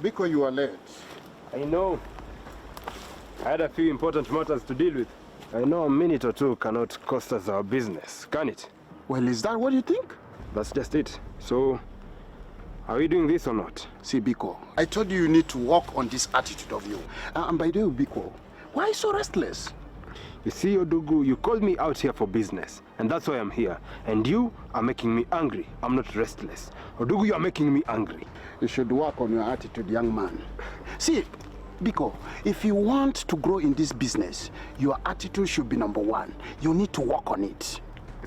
Because you are late. I know. I had a few important matters to deal with. I know a minute or two cannot cost us our business, can it? Well, is that what you think? That's just it. So, are we doing this or not? See, Biko, I told you need to work on this attitude of you. And by the way, Biko, why so restless? You see, Odugu, you called me out here for business, and that's why I'm here. And you are making me angry. I'm not restless. Odugu, you are making me angry. You should work on your attitude, young man. See, Biko, if you want to grow in this business, your attitude should be number one. You need to work on it.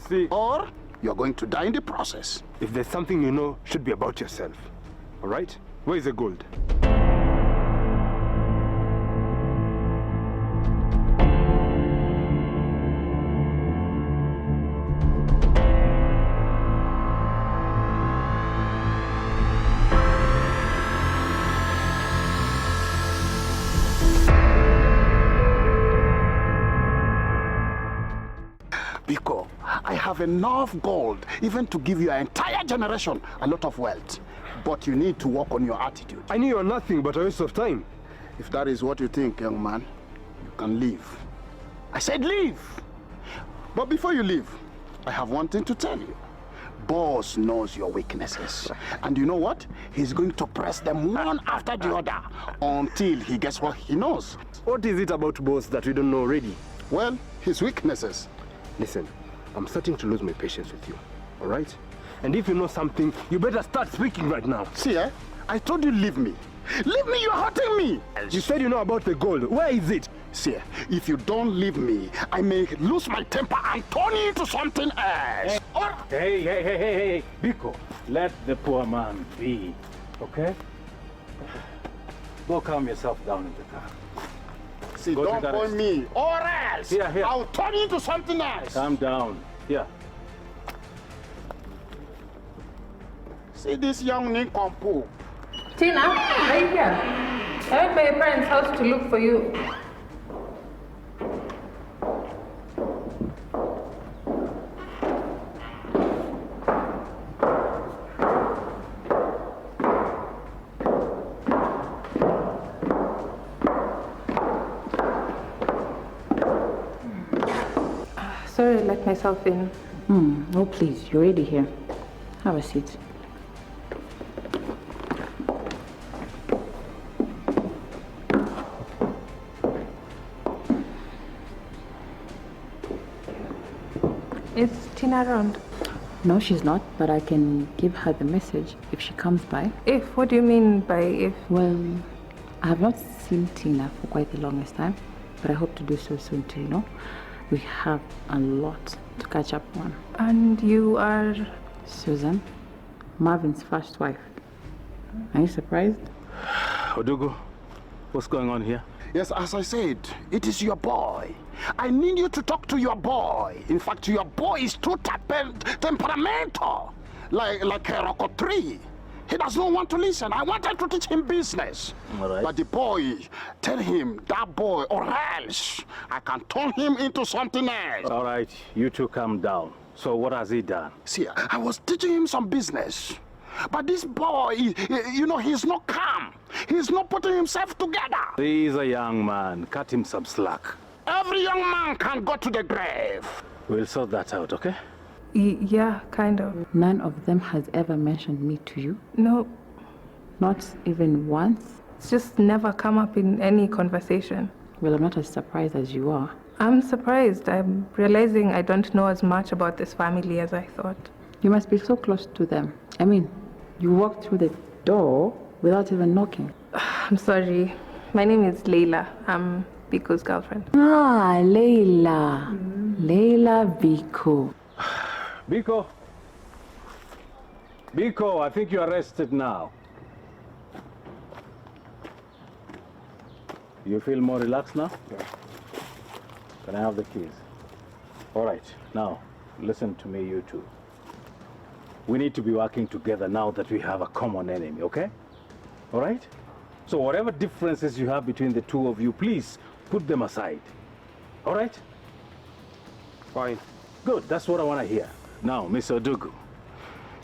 See, or you're going to die in the process. If there's something you know, should be about yourself. All right? Where is the gold? Biko, I have enough gold even to give your entire generation a lot of wealth. But you need to work on your attitude. I knew you're nothing but a waste of time. If that is what you think, young man, you can leave. I said leave. But before you leave, I have one thing to tell you. Boss knows your weaknesses. And you know what? He's going to press them one after the other until he gets what he knows. What is it about Boss that we don't know already? Well, his weaknesses. Listen, I'm starting to lose my patience with you, all right? And if you know something, you better start speaking right now. See, I told you leave me. Leave me, you're hurting me. You said you know about the gold. Where is it? See, if you don't leave me, I may lose my temper and turn you into something else. Hey, Biko, let the poor man be, okay? Go calm yourself down in the car. See, don't point me, or else here. I'll turn you into something else. Calm down. Here. See this young nincompoop. Tina, are you here? I went to my parents' house to look for you. Sorry I let myself in. Oh, please, you're already here. Have a seat. Is Tina around? No, she's not, but I can give her the message if she comes by. If? What do you mean by if? Well, I have not seen Tina for quite the longest time, but I hope to do so soon too, you know? We have a lot to catch up on. And you are? Susan, Marvin's first wife. Are you surprised? Odugu, what's going on here? Yes, as I said, it is your boy. I need you to talk to your boy. In fact, your boy is too temperamental, like a rock tree. He does not want to listen. I wanted to teach him business. All right. But the boy, tell him, that boy, or else I can turn him into something else. All right, you two calm down. So what has he done? See, I was teaching him some business. But this boy, he's not calm. He's not putting himself together. He's a young man. Cut him some slack. Every young man can go to the grave. We'll sort that out, okay? Yeah, kind of. None of them has ever mentioned me to you? No. Not even once? It's just never come up in any conversation. Well, I'm not as surprised as you are. I'm surprised. I'm realizing I don't know as much about this family as I thought. You must be so close to them. I mean, you walked through the door without even knocking. I'm sorry. My name is Leila. I'm Biko's girlfriend. Ah, Leila. Leila Biko. Biko, I think you're arrested now. You feel more relaxed now? Yeah. Can I have the keys? All right, now, listen to me, you two. We need to be working together now that we have a common enemy, okay? All right? So whatever differences you have between the two of you, please put them aside. All right? Fine. Good, that's what I want to hear. Now, Mr. Odugu,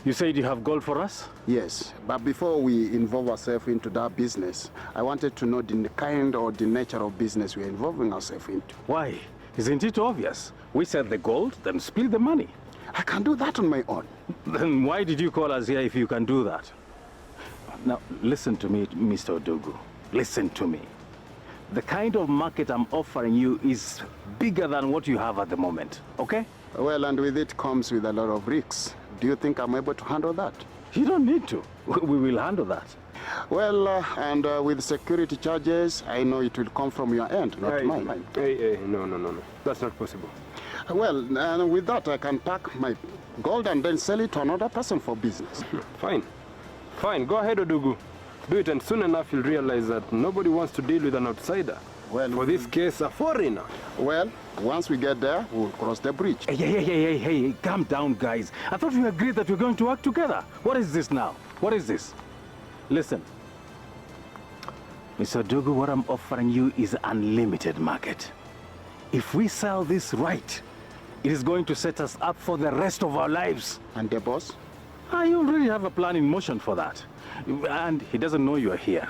You said you have gold for us? Yes, but before we involve ourselves into that business, I wanted to know the kind or the nature of business we're involving ourselves into. Why? Isn't it obvious? We sell the gold, then split the money. I can do that on my own. Then why did you call us here if you can do that? Now, listen to me, Mr. Odogu. Listen to me. The kind of market I'm offering you is bigger than what you have at the moment, okay? Well, and with it comes with a lot of risks. Do you think I'm able to handle that? You don't need to. We will handle that. Well, with security charges, I know it will come from your end, not mine. Hey, no. That's not possible. Well, and with that, I can pack my gold and then sell it to another person for business. Fine, go ahead, Odugu. Do it, and soon enough you'll realize that nobody wants to deal with an outsider. Well, for this case, a foreigner. Well, once we get there, we'll cross the bridge. Hey, calm down, guys. I thought we agreed that we're going to work together. What is this now? What is this? Listen. Mr. Odogu, what I'm offering you is unlimited market. If we sell this right, it is going to set us up for the rest of our lives. And the boss? I already have a plan in motion for that. And he doesn't know you're here.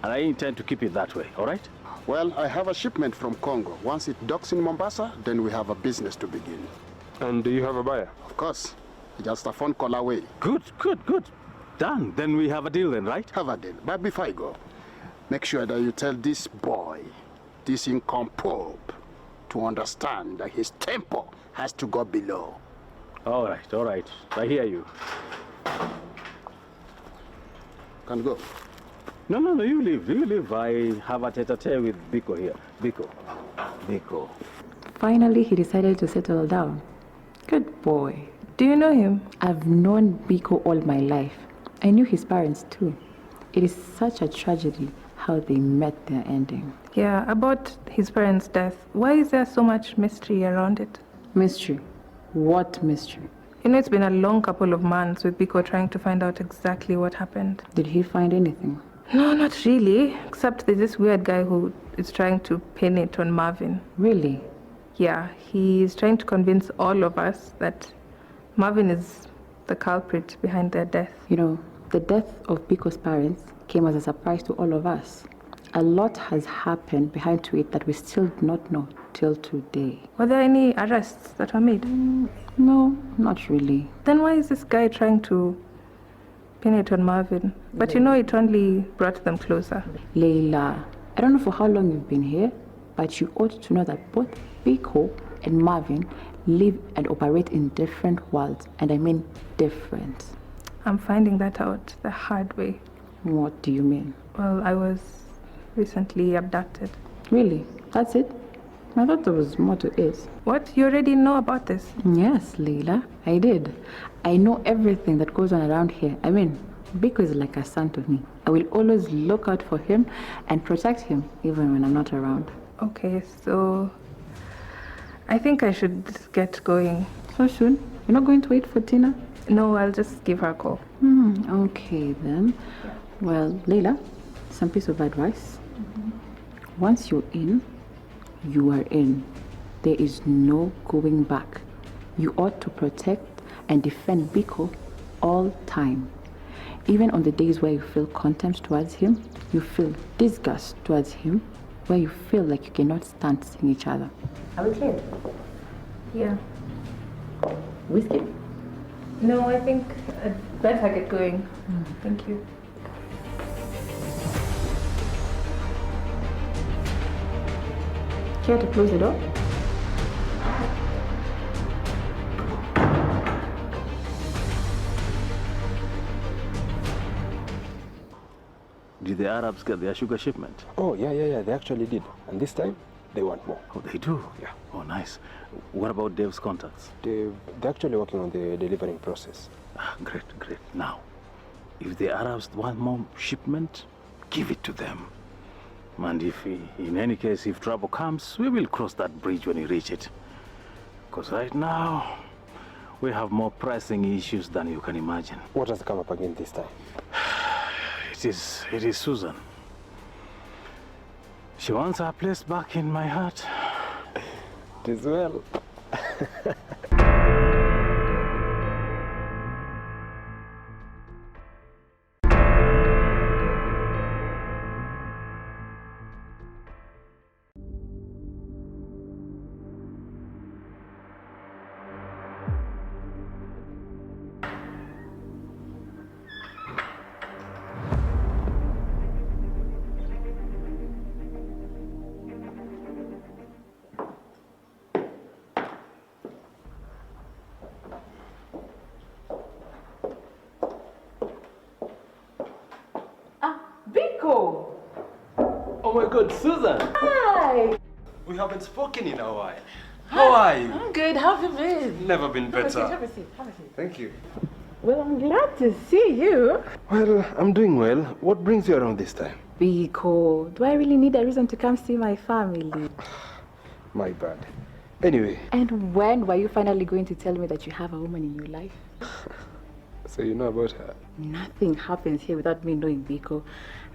And I intend to keep it that way, all right? Well, I have a shipment from Congo. Once it docks in Mombasa, then we have a business to begin. And do you have a buyer? Of course. Just a phone call away. Good. Done. Then we have a deal then, right? Have a deal. But before I go, make sure that you tell this boy, this incompoop, to understand that his tempo has to go below. All right. I hear you. Can go. No, you leave. I have a tete-a-tete with Biko here. Biko. Finally, he decided to settle down. Good boy. Do you know him? I've known Biko all my life. I knew his parents too. It is such a tragedy how they met their ending. Yeah, about his parents' death. Why is there so much mystery around it? Mystery? What mystery? You know, it's been a long couple of months with Biko trying to find out exactly what happened. Did he find anything? No, not really. Except there's this weird guy who is trying to pin it on Marvin. Really? Yeah, he's trying to convince all of us that Marvin is the culprit behind their death. You know, the death of Biko's parents came as a surprise to all of us. A lot has happened behind to it that we still do not know till today. Were there any arrests that were made? No, not really. Then why is this guy trying to pin it on Marvin? But you know, it only brought them closer. Leila, I don't know for how long you've been here, but you ought to know that both Biko and Marvin live and operate in different worlds, and I mean different. I'm finding that out the hard way. What do you mean? Well, I was recently abducted. Really? That's it? I thought there was more to it. What? You already know about this? Yes, Leila, I did. I know everything that goes on around here. I mean, Biko is like a son to me. I will always look out for him and protect him, even when I'm not around. Okay, so I think I should get going. So soon? You're not going to wait for Tina? No, I'll just give her a call. Okay then. Well, Leila, some piece of advice. Once you're in, you are in. There is no going back. You ought to protect and defend Biko all time. Even on the days where you feel contempt towards him, you feel disgust towards him, where you feel like you cannot stand seeing each other. Are we clear? Yeah. Whiskey? No, I think I'd better get going. Thank you. Care to close the door? Did the Arabs get their sugar shipment? Oh, yeah, they actually did. And this time, they want more. Oh, they do? Yeah. Oh, nice. What about Dave's contacts? They're actually working on the delivering process. Great. Now, if the Arabs want more shipment, give it to them. And in any case, if trouble comes, we will cross that bridge when we reach it. Because right now, we have more pressing issues than you can imagine. What has come up again this time? It is Susan. She wants her place back in my heart. It is well. Biko! Oh my God, Susan! Hi! We haven't spoken in a while. How are you? I'm good. How have you been? Never been better. Have a seat. Thank you. Well, I'm glad to see you. Well, I'm doing well. What brings you around this time? Biko, do I really need a reason to come see my family? My bad. Anyway. And when were you finally going to tell me that you have a woman in your life? So you know about her? Nothing happens here without me knowing, Biko.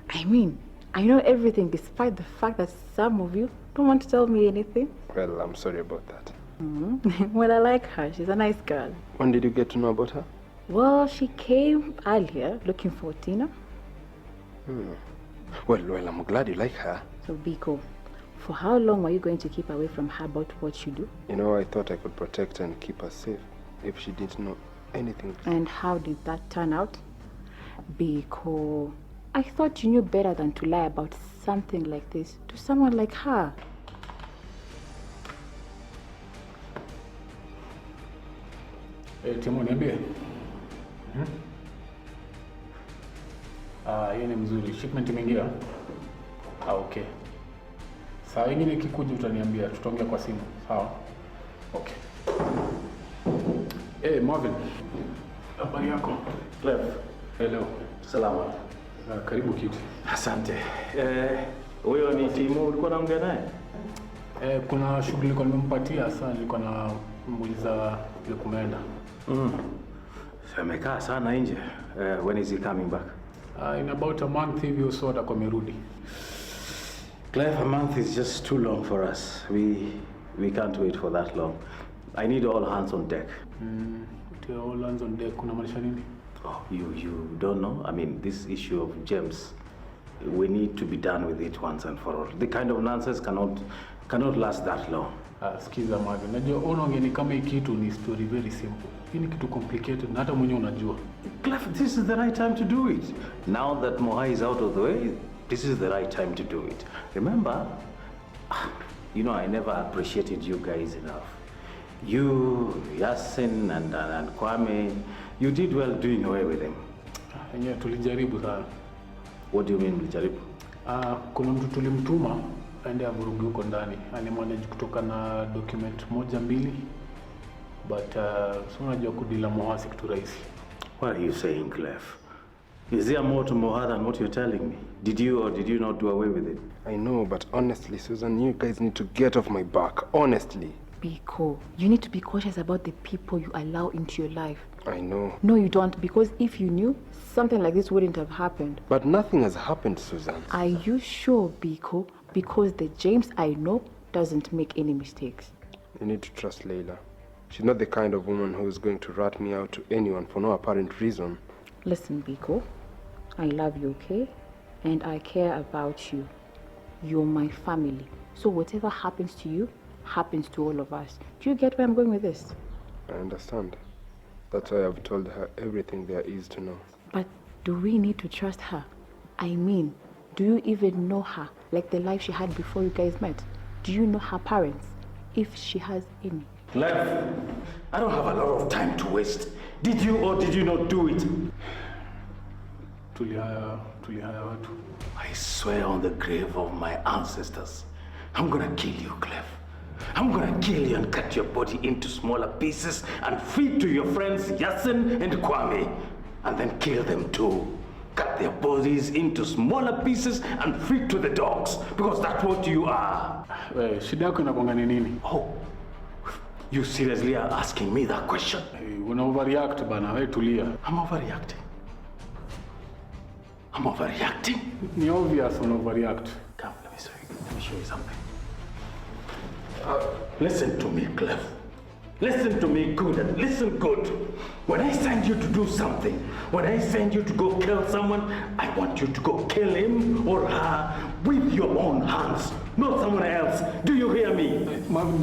I mean, I know everything despite the fact that some of you don't want to tell me anything. Well, I'm sorry about that. Well, I like her. She's a nice girl. When did you get to know about her? Well, she came earlier looking for Tina. Well, I'm glad you like her. So, Biko, for how long were you going to keep away from her about what you do? You know, I thought I could protect her and keep her safe if she didn't know anything. And how did that turn out? Biko, I thought you knew better than to lie about something like this to someone like her. Timo, niambie. Hiyo ni mzuri. Shipment imeingia? Okay. Saa ingine kikuja utaniambia, tutaongea kwa simu. Sawa? Okay. Marvin. Habari yako? Clef. Hello. Salama. Karibu kiti. Asante. Huyo ni Timo ulikuwa unaongea naye? Kuna shughuli nilikuwa nimempatia, sasa nilikuwa na muuliza ile kumeenda. Amekaa sana nje. When is he coming back? In about a month hivi so atakuwa amerudi. Clef, a month is just too long for us. We can't wait for that long. I need all hands on deck. All hands on deck kuna maanisha nini? Oh, you don't know? I mean, this issue of gems, we need to be done with it once and for all. The kind of nonsense cannot last that long. Sikiza Marvin, najua unaongea kama hii kitu ni story very simple. Hii ni kitu complicated na hata mwenyewe unajua. Clef, this is the right time to do it. Now that Mohai is out of the way, this is the right time to do it. Remember, you know, I never appreciated you guys enough. You, Yasin, and Kwame, you did well doing away with him. Yenyewe tulijaribu sana. What do you mean tulijaribu? Kuna mtu tulimtuma aende avuruge huko ndani. Alimanage kutoka na document moja mbili. But so unajua kudila Mohasi kitu rahisi. What are you saying, Clef? Is there more to Moha than what you're telling me? Did you or did you not do away with it? I know, but honestly, Susan, you guys need to get off my back. Honestly. Biko, you need to be cautious about the people you allow into your life. I know. No, you don't, because if you knew, something like this wouldn't have happened. But nothing has happened, Susan. Are you sure, Biko? Because the James I know doesn't make any mistakes. You need to trust Layla. She's not the kind of woman who is going to rat me out to anyone for no apparent reason. Listen, Biko, I love you, okay? And I care about you. You're my family. So whatever happens to you, happens to all of us. Do you get where I'm going with this? I understand. That's why I've told her everything there is to know. But do we need to trust her? I mean, do you even know her? Like the life she had before you guys met? Do you know her parents? If she has any. Clef, I don't have a lot of time to waste. Did you or did you not do it? Tulihaya watu. I swear on the grave of my ancestors, I'm gonna kill you, Clef. I'm gonna kill you and cut your body into smaller pieces and feed to your friends Yasin and Kwame. And then kill them too. Cut their bodies into smaller pieces and feed to the dogs. Because that's what you are. Shida yako inakuanga ni nini? Oh, you seriously are asking me that question? Una overreact bana, wewe tulia. I'm overreacting. I'm overreacting? Ni obvious una overreact. Come, let me show you something. Listen to me, Clef. Listen to me good and listen good. When I send you to do something, when I send you to go kill someone, I want you to go kill him or her with your own hands, not someone else. Do you hear me?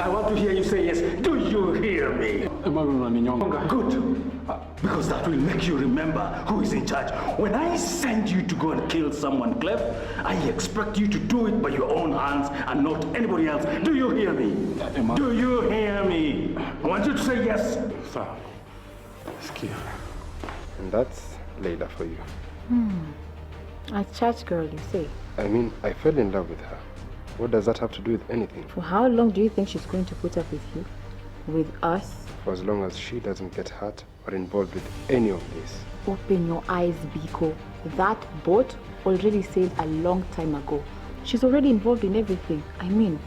I want to hear you say yes. Do you hear me? Good. Because that will make you remember who is in charge. When I send you to go and kill someone, Clef, I expect you to do it by your own hands and not anybody else. Do you hear me? Do you hear me? I want you to say yes. Sawa. Sikia. And that's Layla for you. A church girl, you say? I mean, I fell in love with her. What does that have to do with anything? For how long do you think she's going to put up with you? With us? For as long as she doesn't get hurt or involved with any of this. Open your eyes, Biko. That boat already sailed a long time ago. She's already involved in everything. I mean,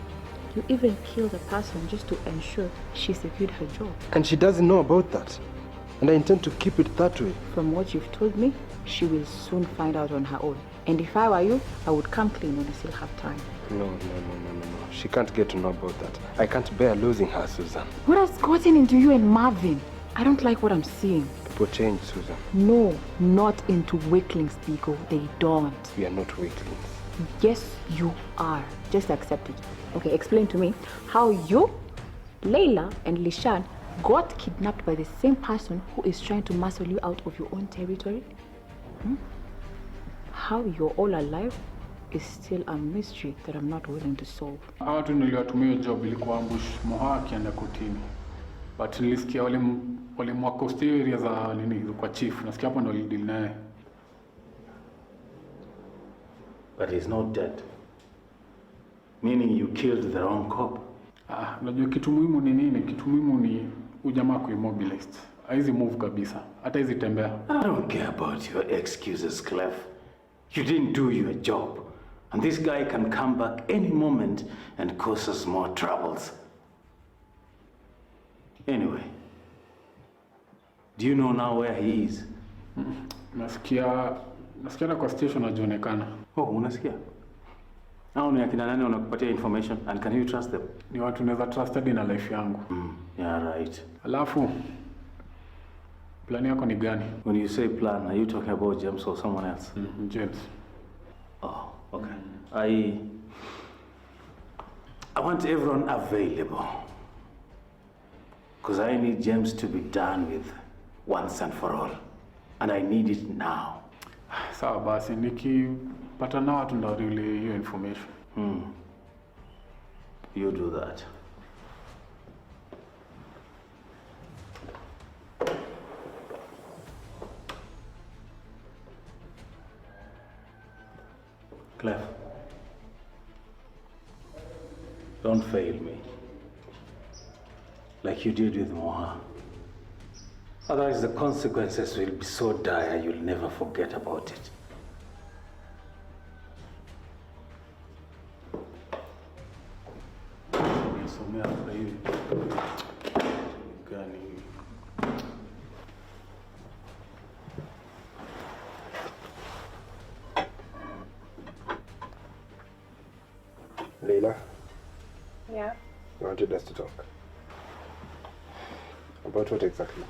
you even killed a person just to ensure she secured her job. And she doesn't know about that. And I intend to keep it that way. From what you've told me, she will soon find out on her own. And if I were you, I would come clean when I still have time. No. She can't get to know about that. I can't bear losing her, Susan. What has gotten into you and Marvin? I don't like what I'm seeing. People change, Susan. No, not into weaklings, Biko. They don't. We are not weaklings. Yes, you are. Just accept it. Okay, explain to me how you, Layla, and Lishan got kidnapped by the same person who is trying to muscle you out of your own territory. How you're all alive is still a mystery that I'm not willing to solve. Hawa watu niliwatumia job ilikuwa ambush Moha akienda kotini. But nilisikia walimwakosti area za nini kwa chief. Nasikia hapo ndo deal naye. But he's not dead. Meaning you killed the wrong cop. Unajua kitu muhimu ni nini? Kitu muhimu ni ujamaa kuimmobilized. Haizi move kabisa. Hata hizi tembea. I don't care about your excuses, Clef. You didn't do your job. And this guy can come back any moment and cause us more troubles. Anyway, do you know now where he is? Nasikia kwa station hajaonekana. Oh, unasikia? Hao ni akina nani wanakupatia information and can you trust them? Ni watu naweza trusted na life yangu. Yeah, right. Alafu plan yako ni gani? When you say plan, are you talking about James or someone else? James. Oh, okay. I want everyone available. Because I need James to be done with once and for all. And I need it now. Sawa basi, nikipata na watu ndo really hiyo information. You do that. Clef, don't fail me like you did with Moha. Otherwise the consequences will be so dire you'll never forget about it. Layla, Yeah. I wanted us to talk. About what exactly?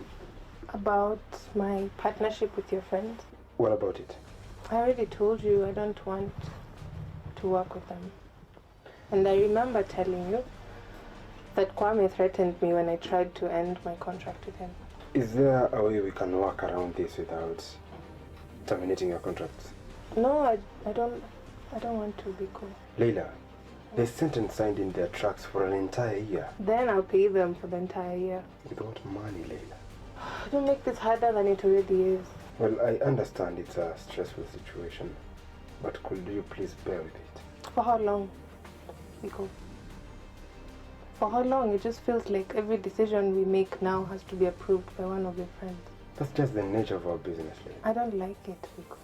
About my partnership with your friends. What about it? I already told you I don't want to work with them. And I remember telling you that Kwame threatened me when I tried to end my contract with him. Is there a way we can work around this without terminating your contract? No, I don't want to be cool. Layla, they sent and signed in their tracks for an entire year. Then I'll pay them for the entire year. With what money, Layla? Don't make this harder than it already is. Well, I understand it's a stressful situation, but could you please bear with it? For how long, Nico? For how long? It just feels like every decision we make now has to be approved by one of your friends. That's just the nature of our business, Layla. I don't like it, Nico.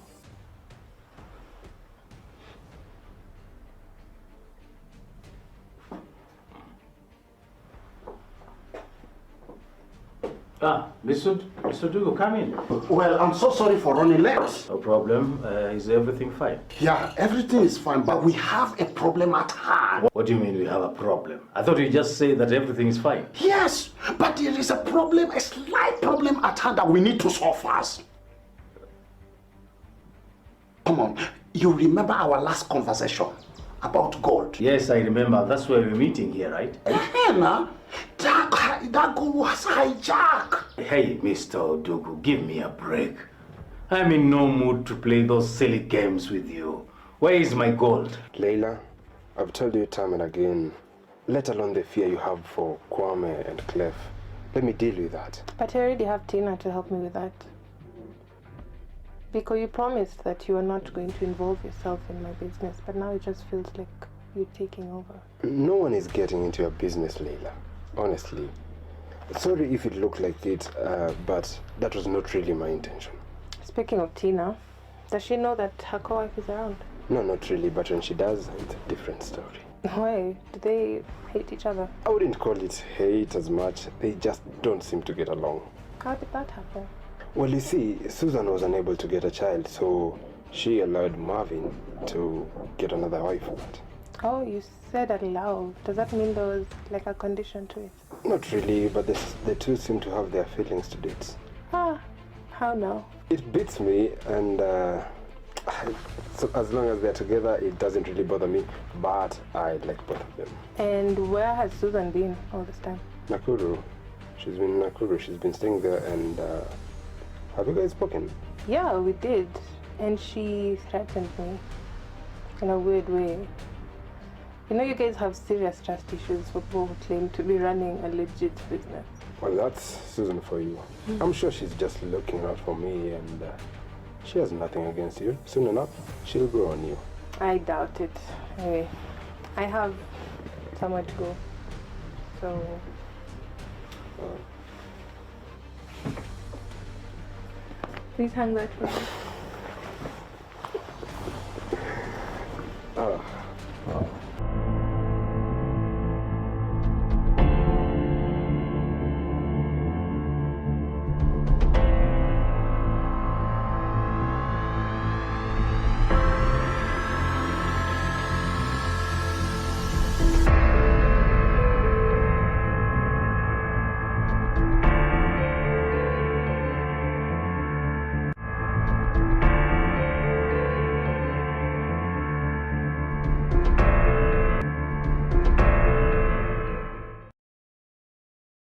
Mr. Dugo, come in. Well, I'm so sorry for running late. No problem. Is everything fine? Yeah, everything is fine, but we have a problem at hand. What do you mean we have a problem? I thought you just said that everything is fine. Yes, but there is a problem, a slight problem at hand that we need to solve first. Come on, you remember our last conversation about gold? Yes, I remember. That's why we're meeting here, right? Now, that gold was hijacked. Hey, Mr. Odugu, give me a break. I'm in no mood to play those silly games with you. Where is my gold? Layla, I've told you time and again, let alone the fear you have for Kwame and Clef. Let me deal with that. But I already have Tina to help me with that. Because you promised that you were not going to involve yourself in my business, but now it just feels like you're taking over. No one is getting into your business, Leila. Honestly. Sorry if it looked like it, but that was not really my intention. Speaking of Tina, does she know that her co-wife is around? No, not really, but when she does, it's a different story. Why? Do they hate each other? I wouldn't call it hate as much. They just don't seem to get along. How did that happen? Well, you see, Susan was unable to get a child, so she allowed Marvin to get another wife for that. Oh, you said allow. Does that mean there was like a condition to it? Not really, but the two seem to have their feelings to date. Ah, how now? It beats me, and so as long as they're together, it doesn't really bother me, but I like both of them. And where has Susan been all this time? Nakuru. She's been in Nakuru. She's been staying there, and have you guys spoken? Yeah, we did. And she threatened me in a weird way. You know, you guys have serious trust issues for people who claim to be running a legit business. Well, that's Susan for you. I'm sure she's just looking out for me, and she has nothing against you. Soon enough, she'll grow on you. I doubt it. Anyway, I have somewhere to go. So... please hang that for me.